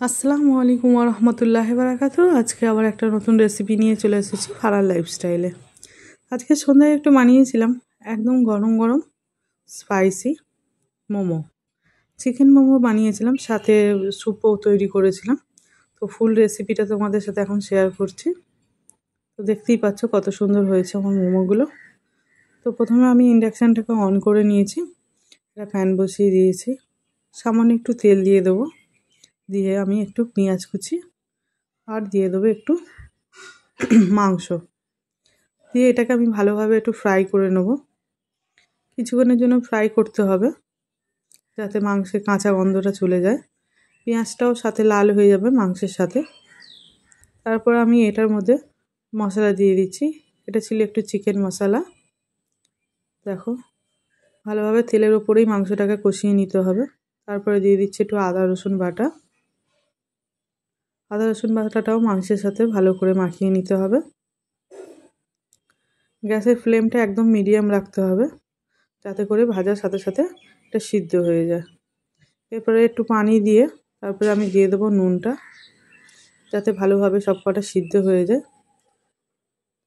আসসালামু আলাইকুম ওয়া রাহমাতুল্লাহি ওয়া বারাকাতুহু। আজকে আবার একটা নতুন রেসিপি নিয়ে চলে এসেছি ফারার লাইফস্টাইলে। আজকে সন্ধ্যায় একটু বানিয়েছিলাম একদম গরম গরম স্পাইসি মোমো, চিকেন মোমো বানিয়েছিলাম, সাথে স্যুপও তৈরি করেছিলাম। তো ফুল রেসিপিটা তোমাদের সাথে এখন শেয়ার করছি। তো দেখতেই পাচ্ছ কত সুন্দর হয়েছে আমার মোমোগুলো। তো প্রথমে আমি ইন্ডাকশানটাকে অন করে নিয়েছি, একটা প্যান বসিয়ে দিয়েছি, সামান্য একটু তেল দিয়ে দেবো, দিয়ে আমি একটু পেঁয়াজ কুচি আর দিয়ে দেবো একটু মাংস দিয়ে এটাকে আমি ভালোভাবে একটু ফ্রাই করে নেব। কিছুক্ষণের জন্য ফ্রাই করতে হবে যাতে মাংসের কাঁচা গন্ধটা চলে যায়, পেঁয়াজটাও সাথে লাল হয়ে যাবে মাংসের সাথে। তারপর আমি এটার মধ্যে মশলা দিয়ে দিচ্ছি, এটা ছিল একটু চিকেন মশলা। দেখো ভালোভাবে তেলের ওপরেই মাংসটাকে কষিয়ে নিতে হবে। তারপরে দিয়ে দিচ্ছি একটু আদা রসুন বাটা, আদা রসুন বাটাটাও মাংসের সাথে ভালো করে মাখিয়ে নিতে হবে। গ্যাসের ফ্লেমটা একদম মিডিয়াম রাখতে হবে যাতে করে ভাজার সাথে সাথে এটা সিদ্ধ হয়ে যায়। এরপরে একটু পানি দিয়ে তারপরে আমি দিয়ে দেবো নুনটা, যাতে ভালোভাবে সব কটা সিদ্ধ হয়ে যায়।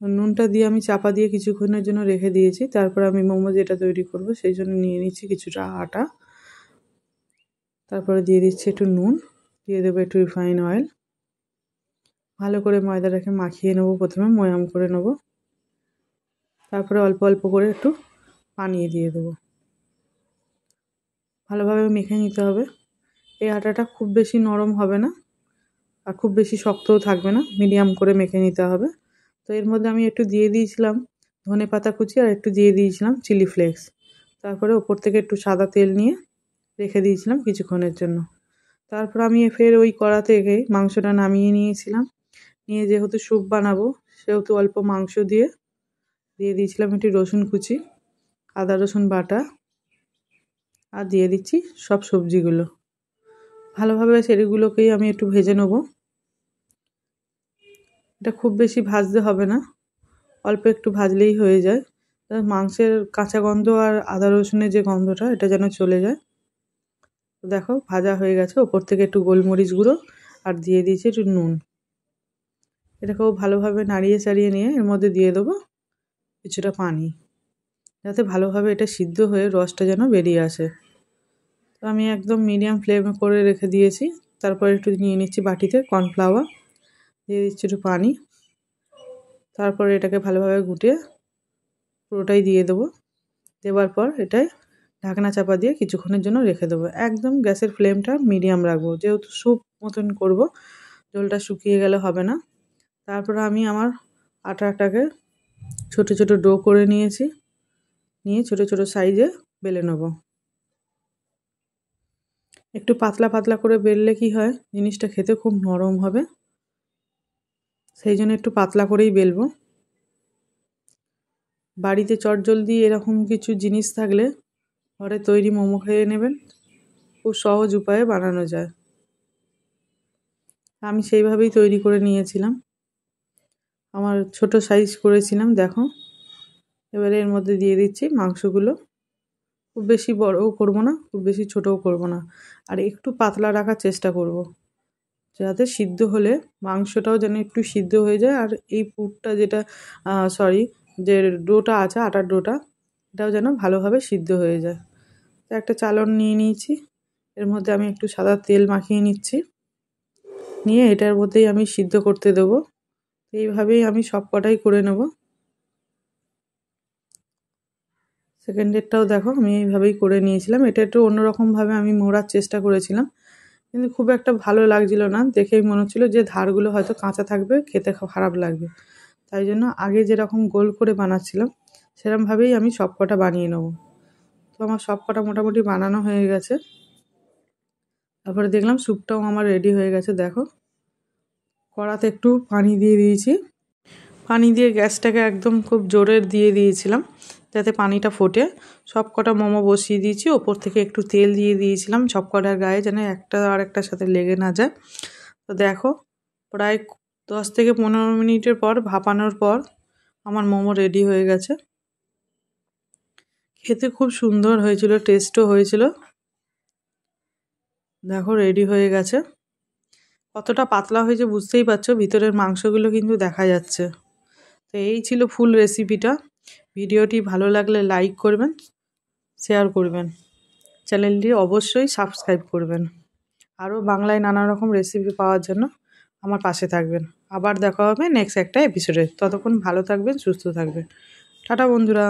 নুনটা দিয়ে আমি চাপা দিয়ে কিছুক্ষণের জন্য রেখে দিয়েছি। তারপর আমি মোমো যেটা তৈরি করব সেই জন্য নিয়ে নিচ্ছি কিছুটা আটা, তারপরে দিয়ে দিচ্ছি একটু নুন, দিয়ে দেবো একটু রিফাইন অয়েল। ভালো করে ময়দাটাকে মাখিয়ে নেবো, প্রথমে ময়াম করে নেব, তারপরে অল্প অল্প করে একটু পানি দিয়ে দেবো, ভালোভাবে মেখে নিতে হবে। এই আটাটা খুব বেশি নরম হবে না আর খুব বেশি শক্তও থাকবে না, মিডিয়াম করে মেখে নিতে হবে। তো এর মধ্যে আমি একটু দিয়ে দিয়েছিলাম ধনেপাতা কুচি আর একটু দিয়ে দিয়েছিলাম চিলি ফ্লেক্স। তারপরে ওপর থেকে একটু সাদা তেল নিয়ে রেখে দিয়েছিলাম কিছুক্ষণের জন্য। তারপর আমি ফের ওই কড়া থেকে মাংসটা নামিয়ে নিয়েছিলাম, নিয়ে যেহেতু স্যুপ বানাবো সেহেতু অল্প মাংস দিয়ে দিয়েছিলাম একটু রসুন কুচি, আদা রসুন বাটা, আর দিয়ে দিচ্ছি সব সবজিগুলো। ভালোভাবে সেগুলোকেই আমি একটু ভেজে নেব। এটা খুব বেশি ভাজতে হবে না, অল্প একটু ভাজলেই হয়ে যায়। মাংসের কাঁচা গন্ধ আর আদা রসুনের যে গন্ধটা এটা যেন চলে যায়। দেখো ভাজা হয়ে গেছে, ওপর থেকে একটু গোলমরিচ গুঁড়ো আর দিয়ে দিয়েছি একটু নুন। এটাকেও ভালোভাবে নাড়িয়ে চাড়িয়ে নিয়ে এর মধ্যে দিয়ে দেবো কিছুটা পানি, যাতে ভালোভাবে এটা সিদ্ধ হয়ে রসটা যেন বেরিয়ে আসে। তো আমি একদম মিডিয়াম ফ্লেমে করে রেখে দিয়েছি। তারপর একটু নিয়ে নিচ্ছি বাটিতে কর্নফ্লাওয়ার, দিয়ে দিচ্ছি একটু পানি, তারপরে এটাকে ভালোভাবে গুটিয়ে পুরোটাই দিয়ে দেবো। দেওয়ার পর এটাই ঢাকনা চাপা দিয়ে কিছুক্ষণের জন্য রেখে দেবো। একদম গ্যাসের ফ্লেমটা মিডিয়াম রাখবো, যেহেতু স্যুপ মতন করব, জলটা শুকিয়ে গেলে হবে না। তারপর আমি আমার আটাটাকে ছোট ছোট ডো করে নিয়েছি, নিয়ে ছোট ছোট সাইজে বেলে নেব। একটু পাতলা পাতলা করে বেললে কি হয়, জিনিসটা খেতে খুব নরম হবে, সেই জন্য একটু পাতলা করেই বেলবো। বাড়িতে চটজলদি এরকম কিছু জিনিস থাকলে ঘরে তৈরি মোমো খেয়ে নেবেন, খুব সহজ উপায়ে বানানো যায়। আমি সেইভাবেই তৈরি করে নিয়েছিলাম, আমার ছোট সাইজ করেছিলাম। দেখো এবারে এর মধ্যে দিয়ে দিচ্ছি মাংসগুলো, খুব বেশি বড়ও করব না খুব বেশি ছোটও করব না, আর একটু পাতলা রাখার চেষ্টা করব যাতে সিদ্ধ হলে মাংসটাও যেন একটু সিদ্ধ হয়ে যায়, আর এই পুরটা যেটা যে ডোটা আছে আটার ডোটা, এটাও যেন ভালোভাবে সিদ্ধ হয়ে যায়। তো একটা চালন নিয়ে নিয়েছি, এর মধ্যে আমি একটু সাদা তেল মাখিয়ে নিচ্ছি, নিয়ে এটার মধ্যেই আমি সিদ্ধ করতে দেবো। এইভাবেই আমি সব কটাই করে নেব। সেকেন্ডেরটাও দেখো আমি এইভাবেই করে নিয়েছিলাম। এটা একটু অন্যরকমভাবে আমি মোড়ার চেষ্টা করেছিলাম, কিন্তু খুব একটা ভালো লাগছিল না, দেখেই মনে হচ্ছিলো যে ধারগুলো হয়তো কাঁচা থাকবে, খেতে খারাপ লাগবে। তাই জন্য আগে যেরকম গোল করে বানাচ্ছিলাম সেরকমভাবেই আমি সব কটা বানিয়ে নেব। তো আমার সব কটা মোটামুটি বানানো হয়ে গেছে। তারপরে দেখলাম স্যুপটাও আমার রেডি হয়ে গেছে। দেখো কড়াতে একটু পানি দিয়ে দিয়েছি, পানি দিয়ে গ্যাসটাকে একদম খুব জোরে দিয়ে দিয়েছিলাম যাতে পানিটা ফোটে। সব কটা মোমো বসিয়ে দিয়েছি, ওপর থেকে একটু তেল দিয়ে দিয়েছিলাম সব কটার গায়ে, যেন একটা আর একটার সাথে লেগে না যায়। তো দেখো প্রায় 10 থেকে 15 মিনিটের পর ভাপানোর পর আমার মোমো রেডি হয়ে গেছে। খেতে খুব সুন্দর হয়েছিল, টেস্টও হয়েছিল। দেখো রেডি হয়ে গেছে। কতটা পাতলা হয়েছে বুঝতেই পারছো, ভিতরের মাংসগুলো কিন্তু দেখা যাচ্ছে। তো এই ছিল ফুল রেসিপিটা। ভিডিওটি ভালো লাগলে লাইক করবেন, শেয়ার করবেন, চ্যানেলটি অবশ্যই সাবস্ক্রাইব করবেন। আরও বাংলায় নানা রকম রেসিপি পাওয়ার জন্য আমার পাশে থাকবেন। আবার দেখা হবে নেক্সট একটা এপিসোডে। ততক্ষণ ভালো থাকবেন, সুস্থ থাকবেন। টাটা বন্ধুরা।